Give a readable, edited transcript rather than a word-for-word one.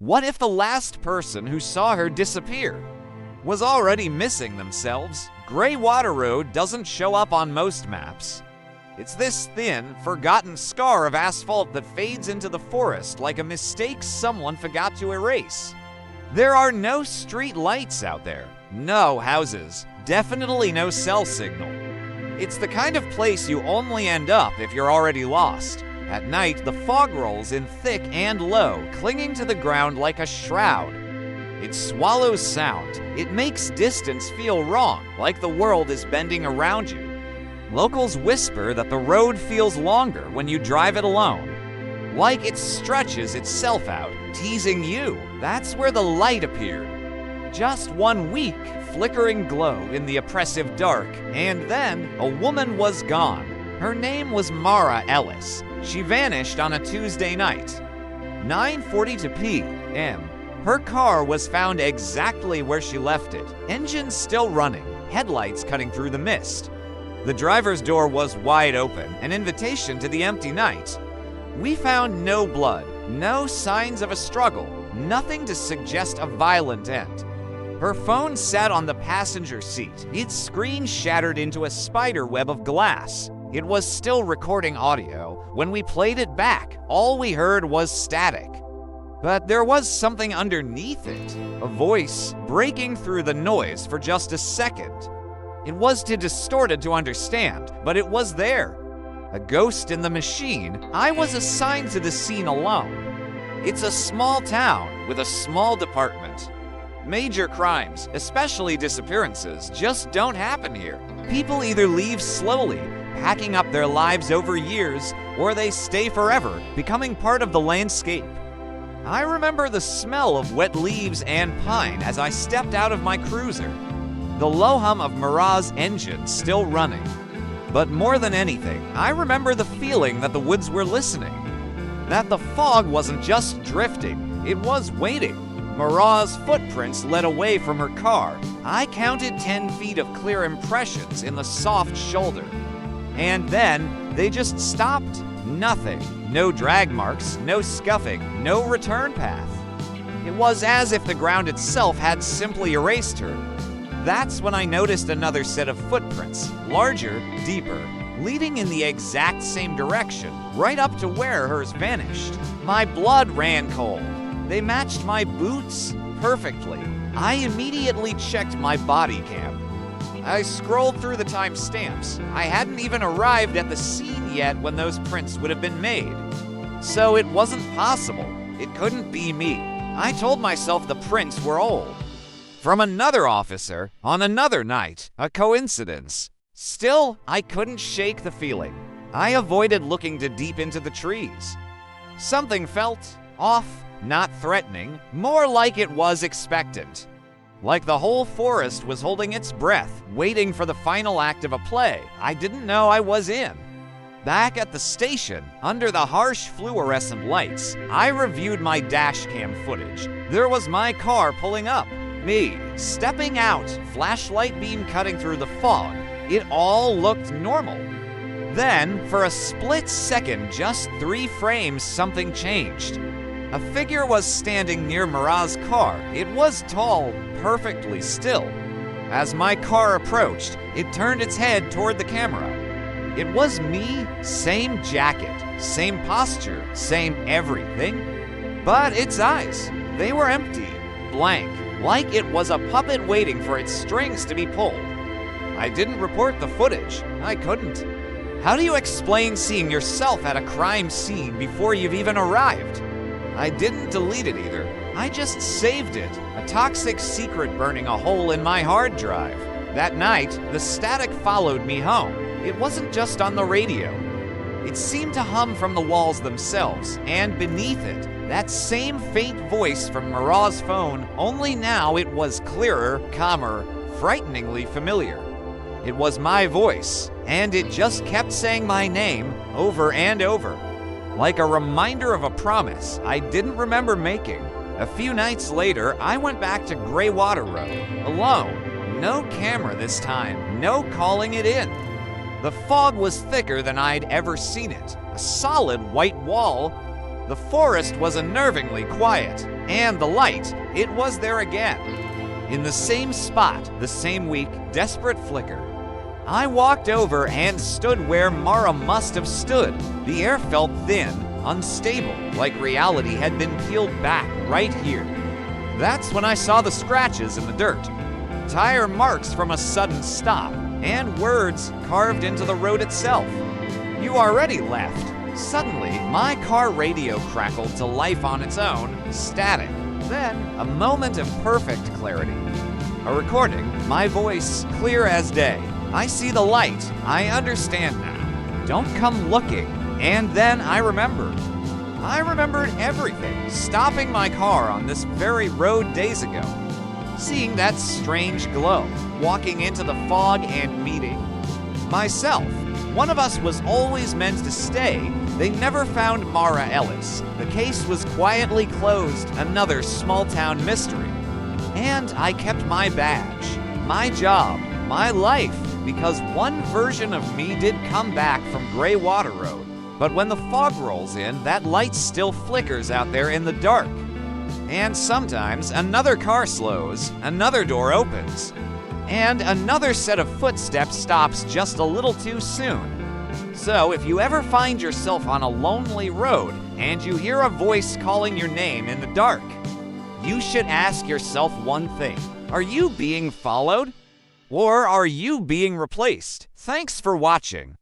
What if the last person who saw her disappear was already missing themselves? Greywater Road doesn't show up on most maps. It's this thin, forgotten scar of asphalt that fades into the forest like a mistake someone forgot to erase. There are no street lights out there, no houses, definitely no cell signal. It's the kind of place you only end up if you're already lost. At night, the fog rolls in thick and low, clinging to the ground like a shroud. It swallows sound. It makes distance feel wrong, like the world is bending around you. Locals whisper that the road feels longer when you drive it alone, like it stretches itself out, teasing you. That's where the light appeared. Just one weak, flickering glow in the oppressive dark, and then a woman was gone. Her name was Mara Ellis. She vanished on a Tuesday night. 9:42 p.m. Her car was found exactly where she left it, engine still running, headlights cutting through the mist. The driver's door was wide open, an invitation to the empty night. We found no blood, no signs of a struggle, nothing to suggest a violent end. Her phone sat on the passenger seat, its screen shattered into a spider web of glass. It was still recording audio. When we played it back, all we heard was static. But there was something underneath it, a voice breaking through the noise for just a second. It was too distorted to understand, but it was there. A ghost in the machine. I was assigned to the scene alone. It's a small town with a small department. Major crimes, especially disappearances, just don't happen here. People either leave slowly, packing up their lives over years, or they stay forever, becoming part of the landscape. I remember the smell of wet leaves and pine as I stepped out of my cruiser. The low hum of Mara's engine still running. But more than anything, I remember the feeling that the woods were listening. That the fog wasn't just drifting, it was waiting. Mara's footprints led away from her car. I counted 10 feet of clear impressions in the soft shoulder. And then they just stopped. Nothing. No drag marks, no scuffing, no return path. It was as if the ground itself had simply erased her. That's when I noticed another set of footprints, larger, deeper, leading in the exact same direction, right up to where hers vanished. My blood ran cold. They matched my boots perfectly. I immediately checked my body cam. I scrolled through the timestamps. I hadn't even arrived at the scene yet when those prints would have been made. So it wasn't possible. It couldn't be me. I told myself the prints were old. From another officer, on another night, a coincidence. Still, I couldn't shake the feeling. I avoided looking too deep into the trees. Something felt off, not threatening, more like it was expectant. Like the whole forest was holding its breath, waiting for the final act of a play I didn't know I was in. Back at the station, under the harsh fluorescent lights, I reviewed my dash cam footage. There was my car pulling up, me stepping out, flashlight beam cutting through the fog. It all looked normal. Then, for a split second, just 3 frames, something changed. A figure was standing near Mara's car. It was tall, perfectly still. As my car approached, it turned its head toward the camera. It was me, same jacket, same posture, same everything. But its eyes, they were empty, blank, like it was a puppet waiting for its strings to be pulled. I didn't report the footage. I couldn't. How do you explain seeing yourself at a crime scene before you've even arrived? I didn't delete it either. I just saved it, a toxic secret burning a hole in my hard drive. That night, the static followed me home. It wasn't just on the radio. It seemed to hum from the walls themselves, and beneath it, that same faint voice from Mara's phone, only now it was clearer, calmer, frighteningly familiar. It was my voice, and it just kept saying my name over and over, like a reminder of a promise I didn't remember making. A few nights later, I went back to Greywater Road, alone. No camera this time, no calling it in. The fog was thicker than I'd ever seen it, a solid white wall. The forest was unnervingly quiet. And the light, it was there again. In the same spot, the same weak, desperate flicker. I walked over and stood where Mara must have stood. The air felt thin, unstable, like reality had been peeled back right here. That's when I saw the scratches in the dirt. Tire marks from a sudden stop, and words carved into the road itself. You already left. Suddenly, my car radio crackled to life on its own, static. Then, a moment of perfect clarity. A recording, my voice clear as day. I see the light. I understand now. Don't come looking. And then I remembered. I remembered everything, stopping my car on this very road days ago. Seeing that strange glow, walking into the fog and meeting myself. One of us was always meant to stay. They never found Mara Ellis. The case was quietly closed, another small-town mystery. And I kept my badge, my job, my life, because one version of me did come back from Greywater Road. But when the fog rolls in, that light still flickers out there in the dark. And sometimes another car slows, another door opens, and another set of footsteps stops just a little too soon. So if you ever find yourself on a lonely road and you hear a voice calling your name in the dark, you should ask yourself one thing. Are you being followed? Or are you being replaced? Thanks for watching.